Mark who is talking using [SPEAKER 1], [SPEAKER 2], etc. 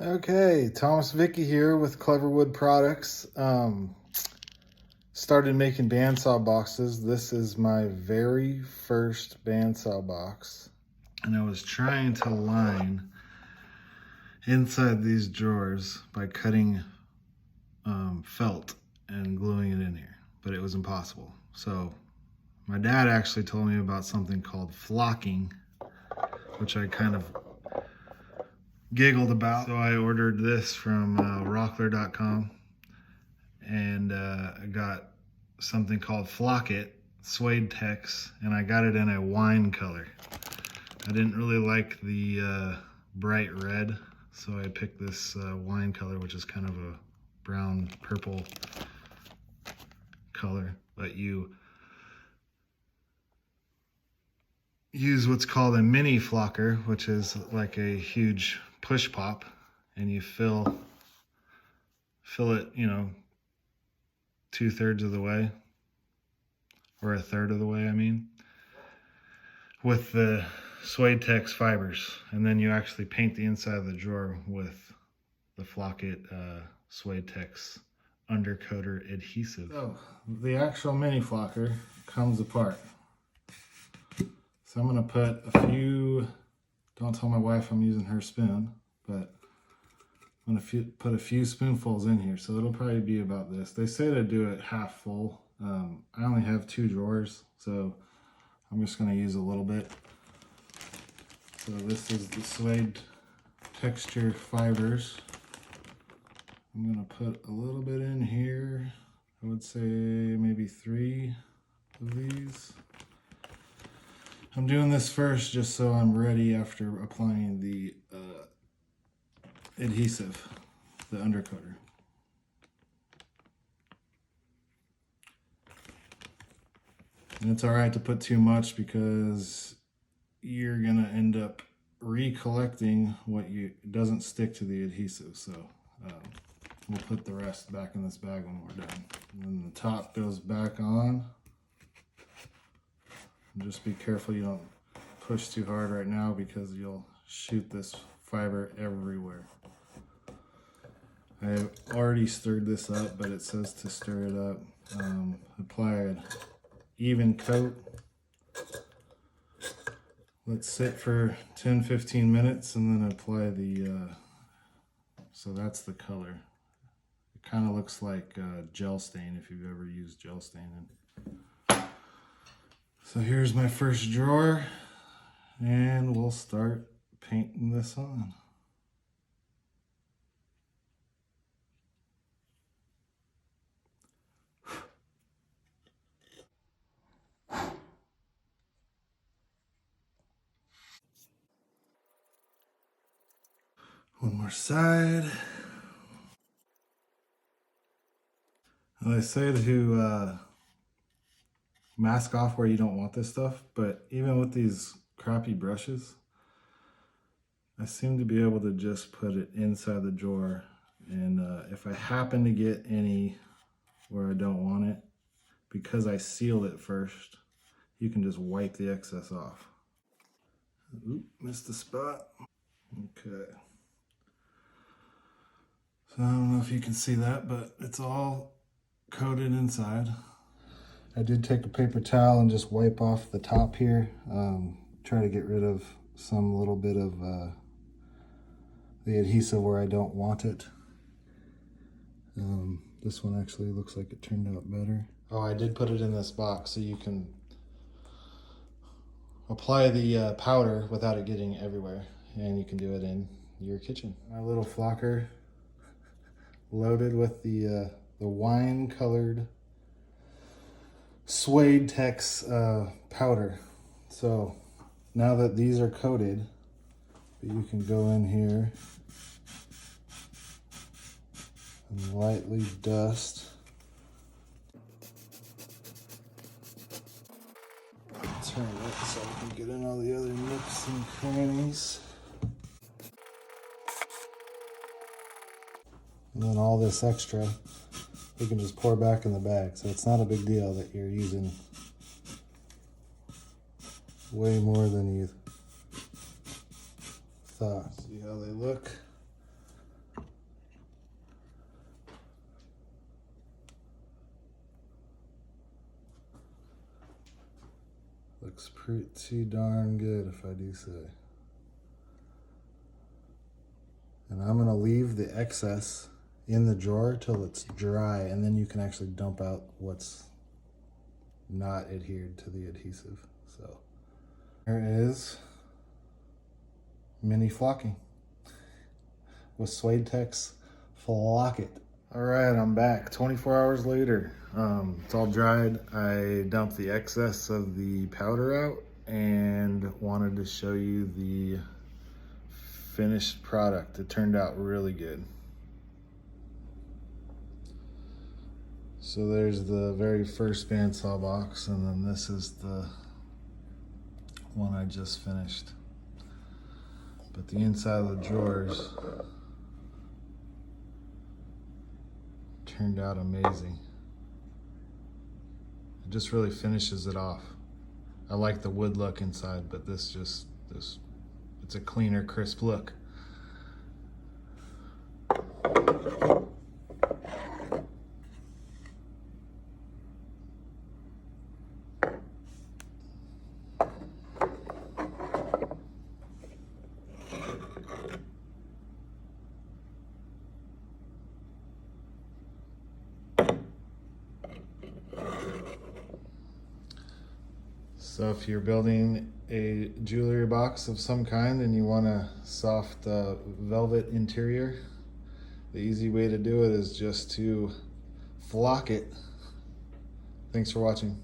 [SPEAKER 1] Okay, Thomas Vicky here with Cleverwood Products. Started making bandsaw boxes. This is my very first bandsaw box. And I was trying to line inside these drawers by cutting felt and gluing it in here, but it was impossible. So my dad actually told me about something called flocking, which I kind of giggled about. So I ordered this from rockler.com and I got something called Flock It suede tex, and I got it in a wine color. I didn't really like the bright red, so I picked this wine color, which is kind of a brown purple color. But you use what's called a mini flocker, which is like a huge push pop, and you fill it, 2/3 of the way, or 1/3 of the way, I mean, with the suede tex fibers, and then you actually paint the inside of the drawer with the Flock It suede tex undercoater adhesive. So the actual mini flocker comes apart. So I'm gonna put a few, don't tell my wife I'm using her spoon, but I'm gonna put a few spoonfuls in here. So it'll probably be about this. They say to do it half full. I only have 2 drawers, so I'm just gonna use a little bit. So this is the suede texture fibers. I'm gonna put a little bit in here. I would say maybe 3 of these. I'm doing this first just so I'm ready after applying the adhesive, the undercoater. And it's all right to put too much because you're gonna end up recollecting what doesn't stick to the adhesive. So we'll put the rest back in this bag when we're done. And then the top goes back on. And just be careful you don't push too hard right now because you'll shoot this fiber everywhere. I've already stirred this up, but it says to stir it up. Apply an even coat. Let's sit for 10-15 minutes and then apply the, so that's the color. It kind of looks like gel stain if you've ever used gel stain. So here's my first drawer, and we'll start painting this on. One more side. Well, they say to mask off where you don't want this stuff, but even with these crappy brushes, I seem to be able to just put it inside the drawer, and if I happen to get any where I don't want it, because I sealed it first, you can just wipe the excess off. Oop, missed the spot. Okay. So I don't know if you can see that, but it's all coated inside. I did take a paper towel and just wipe off the top here. Try to get rid of some little bit of the adhesive where I don't want it. This one actually looks like it turned out better. Oh, I did put it in this box so you can apply the powder without it getting everywhere, and you can do it in your kitchen. My little flocker loaded with the wine colored suede tex powder. So now that these are coated, you can go in here and lightly dust. Turn it so I can get in all the other nooks and crannies. And then all this extra, we can just pour back in the bag. So it's not a big deal that you're using way more than you thought. See how they look? looks pretty darn good, if I do say. And I'm gonna leave the excess in the drawer till it's dry, and then you can actually dump out what's not adhered to the adhesive. So there is mini flocking with Suede Tex Flock It. All right, I'm back 24 hours later. It's all dried. I dumped the excess of the powder out and wanted to show you the finished product. It turned out really good. So there's the very first bandsaw box, and then this is the one I just finished. But the inside of the drawers turned out amazing. It just really finishes it off. I like the wood look inside, but this it's a cleaner, crisp look. So if you're building a jewelry box of some kind and you want a soft velvet interior, the easy way to do it is just to flock it. Thanks for watching.